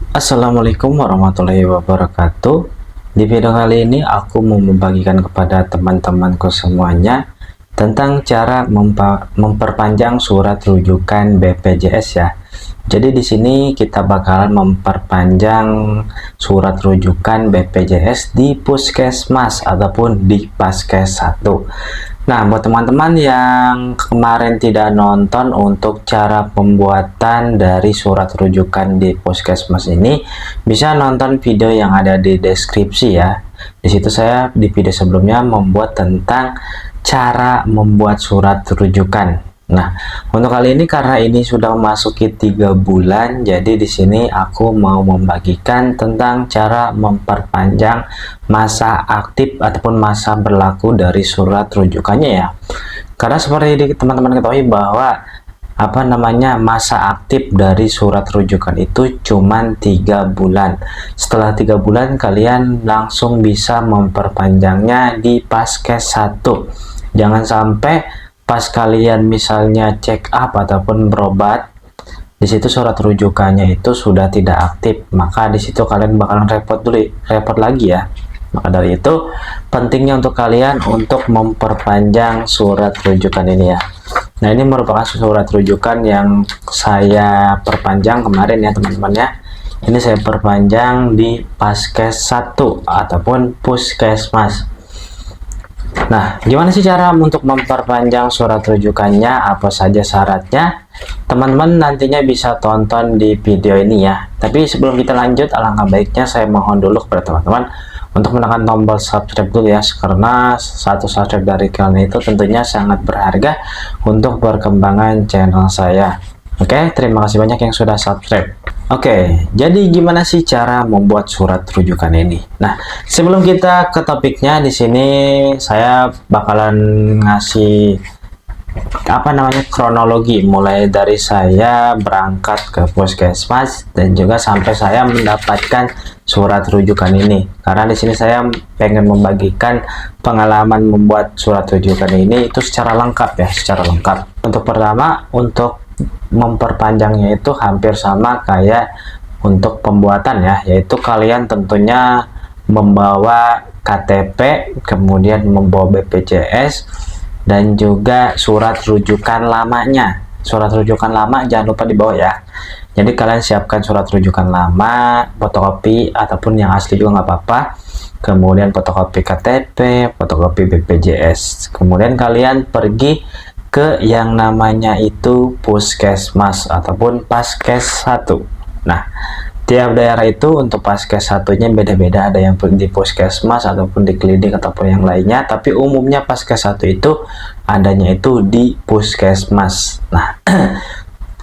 Assalamualaikum warahmatullahi wabarakatuh. Di video kali ini aku mau membagikan kepada teman-temanku semuanya tentang cara memperpanjang surat rujukan BPJS ya. Jadi di sini kita bakalan memperpanjang surat rujukan BPJS di Puskesmas ataupun di Paskes 1. Nah, buat teman-teman yang kemarin tidak nonton untuk cara pembuatan dari surat rujukan di Puskesmas ini, bisa nonton video yang ada di deskripsi ya. Di situ saya di video sebelumnya membuat tentang cara membuat surat rujukan. Nah, untuk kali ini karena ini sudah memasuki 3 bulan, jadi di sini aku mau membagikan tentang cara memperpanjang masa aktif ataupun masa berlaku dari surat rujukannya ya. Karena seperti teman-teman ketahui bahwa masa aktif dari surat rujukan itu cuma 3 bulan. Setelah 3 bulan kalian langsung bisa memperpanjangnya di Paskes 1. Jangan sampai pas kalian misalnya check up ataupun berobat, di situ surat rujukannya itu sudah tidak aktif, maka di situ kalian bakalan repot lagi ya. Maka dari itu pentingnya untuk kalian untuk memperpanjang surat rujukan ini ya. Nah, ini merupakan surat rujukan yang saya perpanjang kemarin ya teman-teman ya. Ini saya perpanjang di Paskes 1 ataupun Puskesmas. Nah, gimana sih cara untuk memperpanjang surat rujukannya? Apa saja syaratnya? Teman-teman nantinya bisa tonton di video ini ya. Tapi sebelum kita lanjut, alangkah baiknya saya mohon dulu kepada teman-teman untuk menekan tombol subscribe dulu ya, karena satu subscribe dari kalian itu tentunya sangat berharga untuk perkembangan channel saya. Oke, terima kasih banyak yang sudah subscribe. Oke, jadi gimana sih cara membuat surat rujukan ini? Nah, sebelum kita ke topiknya, di sini saya bakalan ngasih kronologi mulai dari saya berangkat ke Puskesmas dan juga sampai saya mendapatkan surat rujukan ini. Karena di sini saya pengen membagikan pengalaman membuat surat rujukan ini itu secara lengkap ya, secara lengkap. Untuk pertama, untuk memperpanjangnya itu hampir sama kayak untuk pembuatan ya, yaitu kalian tentunya membawa KTP, kemudian membawa BPJS dan juga surat rujukan lamanya. Surat rujukan lama jangan lupa dibawa ya. Jadi kalian siapkan surat rujukan lama, fotokopi ataupun yang asli juga nggak apa-apa. Kemudian fotokopi KTP, fotokopi BPJS. Kemudian kalian pergi ke yang namanya itu Puskesmas ataupun Paskes 1. Nah, tiap daerah itu untuk Paskes 1-nya beda-beda, ada yang di Puskesmas ataupun di klinik ataupun yang lainnya, tapi umumnya Paskes 1 itu adanya itu di Puskesmas. Nah,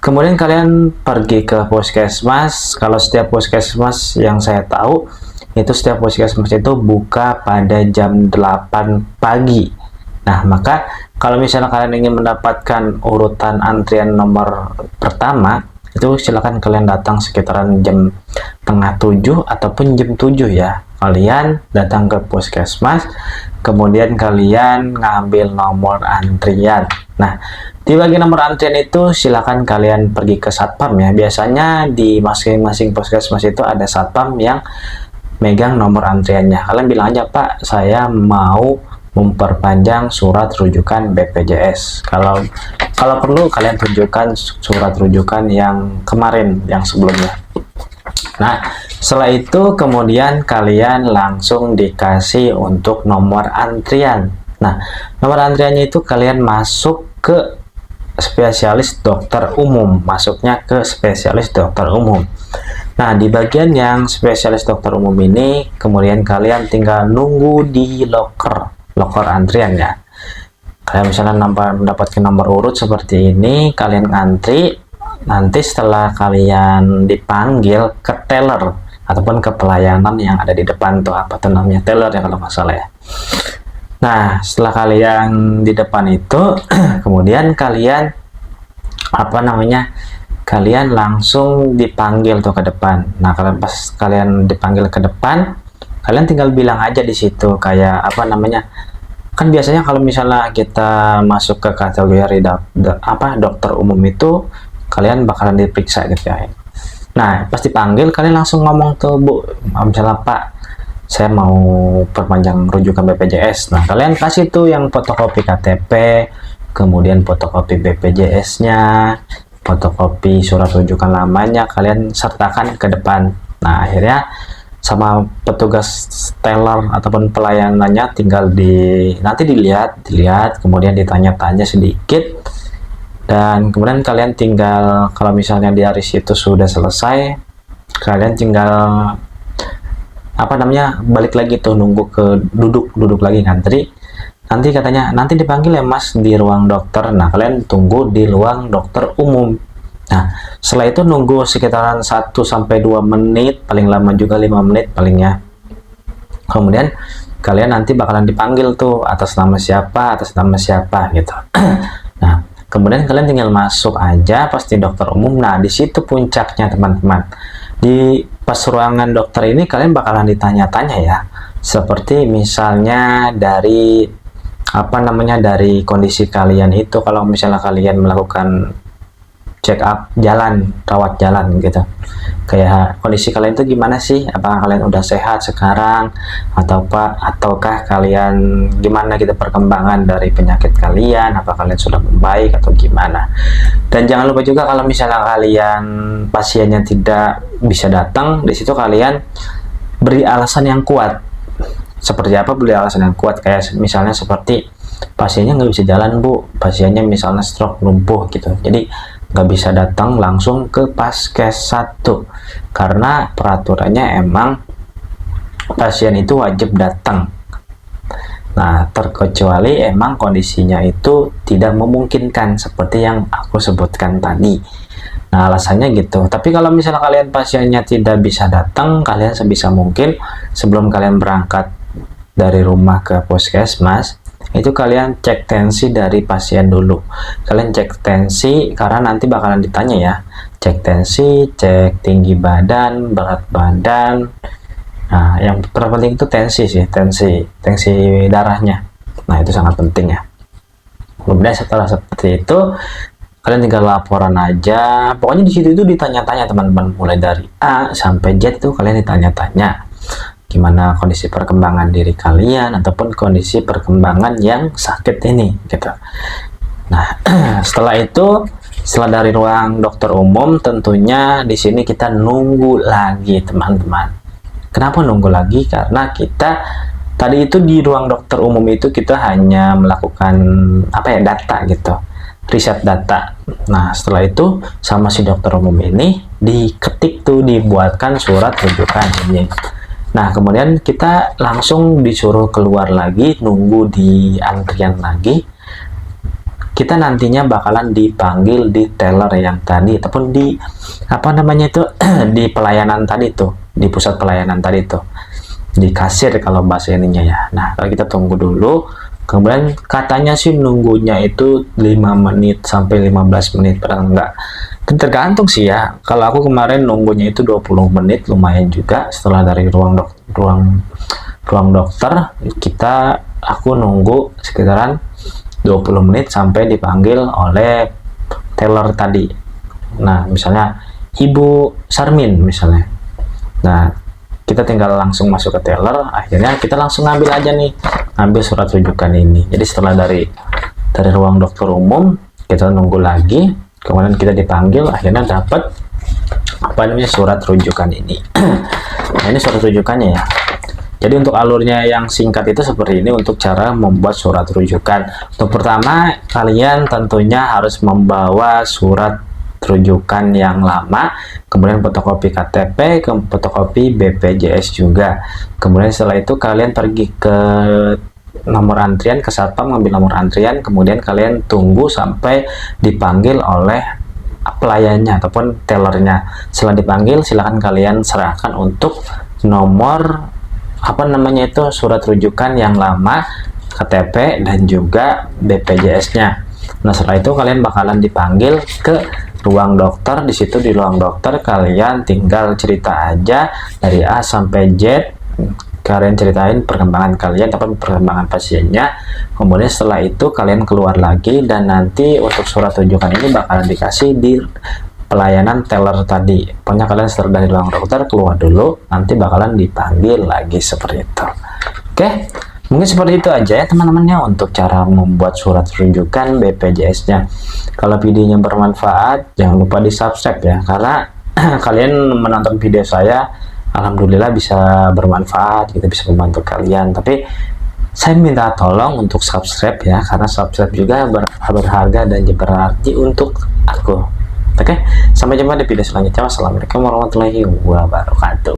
kemudian kalian pergi ke Puskesmas. Kalau setiap Puskesmas yang saya tahu itu setiap Puskesmas itu buka pada jam 8 pagi. Nah, maka kalau misalnya kalian ingin mendapatkan urutan antrian nomor pertama, itu silakan kalian datang sekitaran jam tengah 7 ataupun jam 7 ya. Kalian datang ke Puskesmas, kemudian kalian ngambil nomor antrian. Nah, di bagian nomor antrian itu silakan kalian pergi ke satpam ya. Biasanya di masing-masing Puskesmas itu ada satpam yang megang nomor antriannya. Kalian bilang aja, "Pak, saya mau memperpanjang surat rujukan BPJS." Kalau perlu kalian tunjukkan surat rujukan yang kemarin, yang sebelumnya. Nah, setelah itu kemudian kalian langsung dikasih untuk nomor antrian. Nah, nomor antriannya itu kalian masuk ke spesialis dokter umum, masuknya ke spesialis dokter umum. Nah, di bagian yang spesialis dokter umum ini, kemudian kalian tinggal nunggu di loker antrian ya. Kalian misalnya mendapatkan nomor urut seperti ini, kalian ngantri. Nanti setelah kalian dipanggil ke teller ataupun ke pelayanan yang ada di depan tuh, apa tuh namanya, teller ya kalau nggak salah ya. Nah, setelah kalian di depan itu kemudian kalian kalian langsung dipanggil tuh ke depan. Nah, pas kalian dipanggil ke depan, kalian tinggal bilang aja di situ kayak kan biasanya kalau misalnya kita masuk ke kategori dokter umum itu kalian bakalan diperiksa gitu ya. Nah, pas dipanggil kalian langsung ngomong tuh, Bu, misalnya Pak, saya mau perpanjang rujukan BPJS. Nah, kalian kasih tuh yang fotokopi KTP, kemudian fotokopi BPJS-nya, fotokopi surat rujukan lamanya, kalian sertakan ke depan. Nah, akhirnya sama petugas teller ataupun pelayanannya tinggal nanti dilihat, kemudian ditanya-tanya sedikit, dan kemudian kalian tinggal, kalau misalnya di hari itu sudah selesai, kalian tinggal balik lagi tuh, nunggu ke duduk lagi ngantri. Nanti katanya nanti dipanggil ya Mas di ruang dokter. Nah, kalian tunggu di ruang dokter umum. Nah, setelah itu nunggu sekitaran 1-2 menit, paling lama juga 5 menit palingnya. Kemudian kalian nanti bakalan dipanggil tuh atas nama siapa gitu. Nah, kemudian kalian tinggal masuk aja pasti dokter umum. Nah, di situ puncaknya teman-teman. Di pas ruangan dokter ini kalian bakalan ditanya-tanya ya. Seperti misalnya dari dari kondisi kalian itu, kalau misalnya kalian melakukan check up jalan, rawat jalan gitu. Kayak kondisi kalian itu gimana sih? Apakah kalian udah sehat sekarang ataukah kalian gimana gitu perkembangan dari penyakit kalian? Apa kalian sudah membaik atau gimana? Dan jangan lupa juga kalau misalnya kalian pasiennya tidak bisa datang, di situ kalian beri alasan yang kuat. Seperti apa beri alasan yang kuat? Kayak misalnya seperti pasiennya nggak bisa jalan Bu, pasiennya misalnya stroke, lumpuh gitu. Jadi nggak bisa datang langsung ke Paskes 1 karena peraturannya emang pasien itu wajib datang. Nah, terkecuali emang kondisinya itu tidak memungkinkan seperti yang aku sebutkan tadi. Nah, alasannya gitu. Tapi kalau misalnya kalian pasiennya tidak bisa datang, kalian sebisa mungkin sebelum kalian berangkat dari rumah ke puskesmas, itu kalian cek tensi dari pasien dulu. Kalian cek tensi karena nanti bakalan ditanya ya. Cek tensi, cek tinggi badan, berat badan. Nah, yang terpenting itu tensi darahnya. Nah, itu sangat penting ya. Kemudian setelah seperti itu, kalian tinggal laporan aja. Pokoknya di situ itu ditanya-tanya teman-teman, mulai dari A sampai Z itu kalian ditanya-tanya. Gimana kondisi perkembangan diri kalian ataupun kondisi perkembangan yang sakit ini gitu. Nah, setelah dari ruang dokter umum, tentunya di sini kita nunggu lagi teman-teman. Kenapa nunggu lagi? Karena kita tadi itu di ruang dokter umum itu kita hanya melakukan data gitu, riset data. Nah, setelah itu sama si dokter umum ini dibuatkan surat rujukan ini. Nah, kemudian kita langsung disuruh keluar lagi, nunggu di antrian lagi. Kita nantinya bakalan dipanggil di teller yang tadi, ataupun di di pelayanan tadi tuh, di pusat pelayanan tadi tuh, di kasir kalau bahasa ininya ya. Nah, kalau kita tunggu dulu, kemudian katanya sih nunggunya itu 5 menit sampai 15 menit, padahal enggak. Tergantung sih ya. Kalau aku kemarin nunggunya itu 20 menit, lumayan juga. Setelah dari ruang dokter, aku nunggu sekitaran 20 menit sampai dipanggil oleh teller tadi. Nah, misalnya Ibu Sarmin misalnya. Nah, kita tinggal langsung masuk ke teller, akhirnya kita langsung ngambil aja nih, ngambil surat rujukan ini. Jadi setelah dari ruang dokter umum, kita nunggu lagi, kemudian kita dipanggil, akhirnya dapat surat rujukan ini. Nah, ini surat rujukannya ya. Jadi untuk alurnya yang singkat itu seperti ini untuk cara membuat surat rujukan. Untuk pertama, kalian tentunya harus membawa surat rujukan yang lama, kemudian fotokopi KTP, fotokopi BPJS juga. Kemudian setelah itu kalian pergi ke nomor antrian, ke satpam ngambil nomor antrian, kemudian kalian tunggu sampai dipanggil oleh pelayannya ataupun tellernya. Setelah dipanggil, silakan kalian serahkan untuk nomor surat rujukan yang lama, KTP dan juga BPJS-nya. Nah, setelah itu kalian bakalan dipanggil ke ruang dokter. Di situ di ruang dokter kalian tinggal cerita aja dari A sampai Z. Kalian ceritain perkembangan kalian ataupun perkembangan pasiennya. Kemudian setelah itu kalian keluar lagi, dan nanti untuk surat rujukan ini bakalan dikasih di pelayanan teller tadi. Pokoknya kalian setelah dari ruang dokter keluar dulu, nanti bakalan dipanggil lagi seperti itu. Oke, mungkin seperti itu aja ya teman-temannya untuk cara membuat surat rujukan BPJS-nya. Kalau videonya bermanfaat, jangan lupa di subscribe ya, karena kalian menonton video saya, alhamdulillah bisa bermanfaat, kita bisa membantu kalian. Tapi saya minta tolong untuk subscribe ya, karena subscribe juga berharga dan berarti untuk aku. Oke, sampai jumpa di video selanjutnya. Wassalamualaikum warahmatullahi wabarakatuh.